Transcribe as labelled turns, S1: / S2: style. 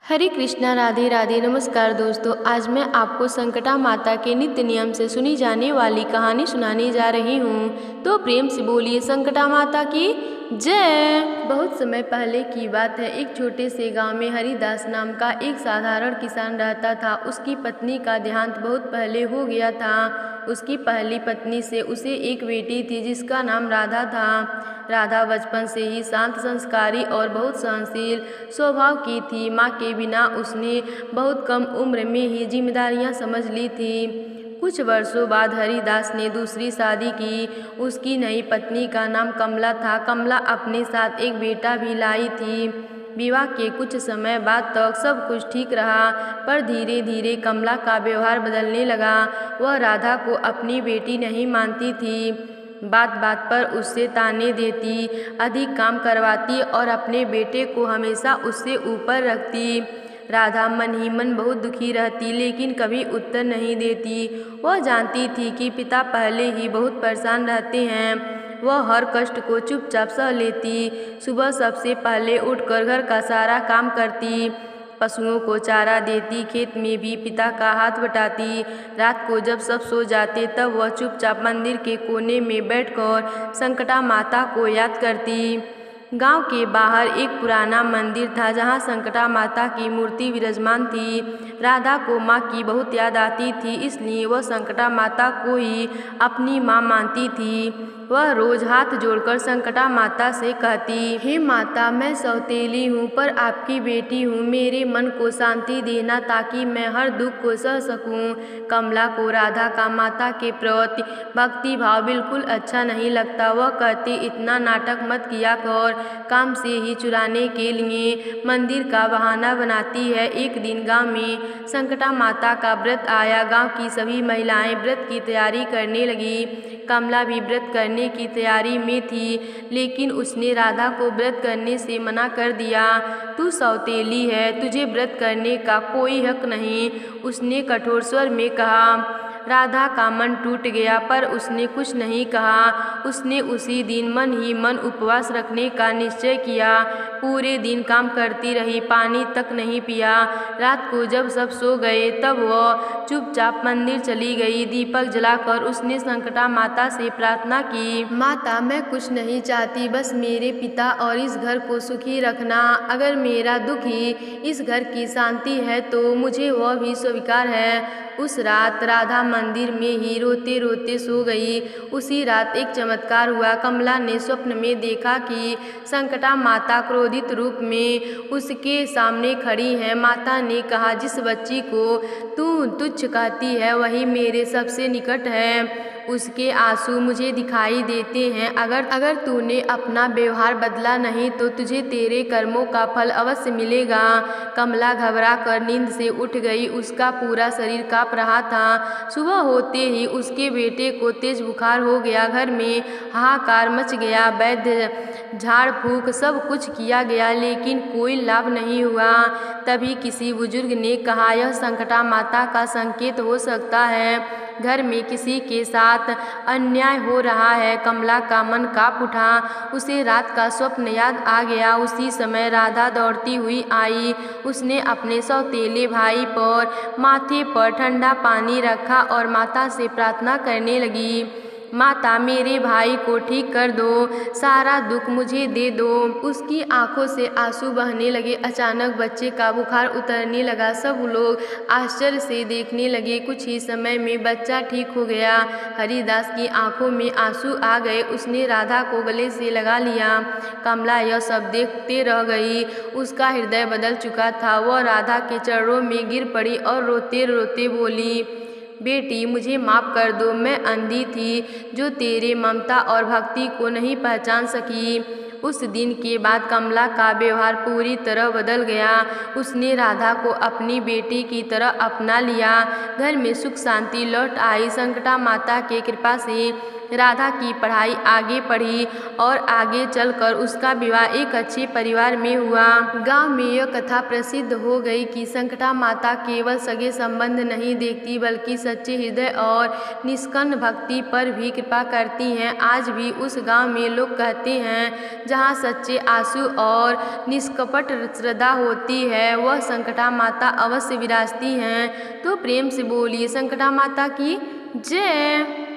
S1: हरे कृष्णा, राधे राधे। नमस्कार दोस्तों, आज मैं आपको संकटा माता के नित्य नियम से सुनी जाने वाली कहानी सुनाने जा रही हूँ। तो प्रेम से बोलिए संकटा माता की जय। बहुत समय पहले की बात है। एक छोटे से गांव में हरिदास नाम का एक साधारण किसान रहता था। उसकी पत्नी का देहांत बहुत पहले हो गया था। उसकी पहली पत्नी से उसे एक बेटी थी जिसका नाम राधा था। राधा बचपन से ही शांत, संस्कारी और बहुत सहनशील स्वभाव की थी। माँ के बिना उसने बहुत कम उम्र में ही जिम्मेदारियाँ समझ ली थी। कुछ वर्षों बाद हरिदास ने दूसरी शादी की। उसकी नई पत्नी का नाम कमला था। कमला अपने साथ एक बेटा भी लाई थी। विवाह के कुछ समय बाद तक सब कुछ ठीक रहा, पर धीरे धीरे कमला का व्यवहार बदलने लगा। वह राधा को अपनी बेटी नहीं मानती थी। बात बात पर उससे ताने देती, अधिक काम करवाती और अपने बेटे को हमेशा उससे ऊपर रखती। राधा मन ही मन बहुत दुखी रहती, लेकिन कभी उत्तर नहीं देती। वह जानती थी कि पिता पहले ही बहुत परेशान रहते हैं। वह हर कष्ट को चुपचाप सह लेती। सुबह सबसे पहले उठकर घर का सारा काम करती, पशुओं को चारा देती, खेत में भी पिता का हाथ बटाती। रात को जब सब सो जाते तब वह चुपचाप मंदिर के कोने में बैठकर संकटा माता को याद करती। गांव के बाहर एक पुराना मंदिर था जहां संकटा माता की मूर्ति विराजमान थी। राधा को माँ की बहुत याद आती थी, इसलिए वह संकटा माता को ही अपनी माँ मानती थी। वह रोज हाथ जोड़कर संकटा माता से कहती, हे माता, मैं सौतेली हूँ पर आपकी बेटी हूँ। मेरे मन को शांति देना ताकि मैं हर दुख को सह सकूँ। कमला को राधा का माता के प्रति भक्ति भाव बिल्कुल अच्छा नहीं लगता। वह कहती, इतना नाटक मत किया कर, काम से ही चुराने के लिए मंदिर का बहाना बनाती है। एक दिन गांव में संकटा माता का व्रत आया। गांव की सभी महिलाएं व्रत की तैयारी करने लगी। कमला भी व्रत करने की तैयारी में थी, लेकिन उसने राधा को व्रत करने से मना कर दिया। तू सौतेली है, तुझे व्रत करने का कोई हक नहीं, उसने कठोर स्वर में कहा। राधा का मन टूट गया, पर उसने कुछ नहीं कहा। उसने उसी दिन मन ही मन उपवास रखने का निश्चय किया। पूरे दिन काम करती रही, पानी तक नहीं पिया। रात को जब सब सो गए तब वह चुपचाप मंदिर चली गई। दीपक जलाकर उसने संकटा माता से प्रार्थना की, माता, मैं कुछ नहीं चाहती, बस मेरे पिता और इस घर को सुखी रखना। अगर मेरा दुख ही इस घर की शांति है तो मुझे वह भी स्वीकार है। उस रात राधा मंदिर में ही रोते रोते सो गई। उसी रात एक चमत्कार हुआ। कमला ने स्वप्न में देखा कि संकटा माता क्रोधित रूप में उसके सामने खड़ी है। माता ने कहा, जिस बच्ची को तू तुच्छ कहती है वही मेरे सबसे निकट है। उसके आंसू मुझे दिखाई देते हैं। अगर तूने अपना व्यवहार बदला नहीं तो तुझे तेरे कर्मों का फल अवश्य मिलेगा। कमला घबरा कर नींद से उठ गई। उसका पूरा शरीर काँप रहा था। सुबह होते ही उसके बेटे को तेज बुखार हो गया। घर में हाहाकार मच गया। वैद्य, झाड़ फूक सब कुछ किया गया, लेकिन कोई लाभ नहीं हुआ। तभी किसी बुजुर्ग ने कहा, यह संकटा माता का संकेत हो सकता है। घर में किसी के साथ अन्याय हो रहा है। कमला का मन काँप उठा। उसे रात का स्वप्न याद आ गया। उसी समय राधा दौड़ती हुई आई। उसने अपने सौतेले भाई पर माथे पर ठंडा पानी रखा और माता से प्रार्थना करने लगी, माता, मेरे भाई को ठीक कर दो, सारा दुख मुझे दे दो। उसकी आंखों से आंसू बहने लगे। अचानक बच्चे का बुखार उतरने लगा। सब लोग आश्चर्य से देखने लगे। कुछ ही समय में बच्चा ठीक हो गया। हरिदास की आंखों में आंसू आ गए। उसने राधा को गले से लगा लिया। कमला यह सब देखते रह गई। उसका हृदय बदल चुका था। वह राधा के चरणों में गिर पड़ी और रोते रोते बोली, बेटी, मुझे माफ़ कर दो। मैं अंधी थी जो तेरे ममता और भक्ति को नहीं पहचान सकी। उस दिन के बाद कमला का व्यवहार पूरी तरह बदल गया। उसने राधा को अपनी बेटी की तरह अपना लिया। घर में सुख शांति लौट आई। संकटा माता के कृपा से राधा की पढ़ाई आगे बढ़ी और आगे चलकर उसका विवाह एक अच्छे परिवार में हुआ। गांव में यह कथा प्रसिद्ध हो गई कि संकटा माता केवल सगे संबंध नहीं देखती, बल्कि सच्चे हृदय और निष्कल्म भक्ति पर भी कृपा करती हैं। आज भी उस गांव में लोग कहते हैं, जहाँ सच्चे आंसू और निष्कपट श्रद्धा होती है वह संकटा माता अवश्य विराजती हैं। तो प्रेम से बोलिए संकटा माता की जय।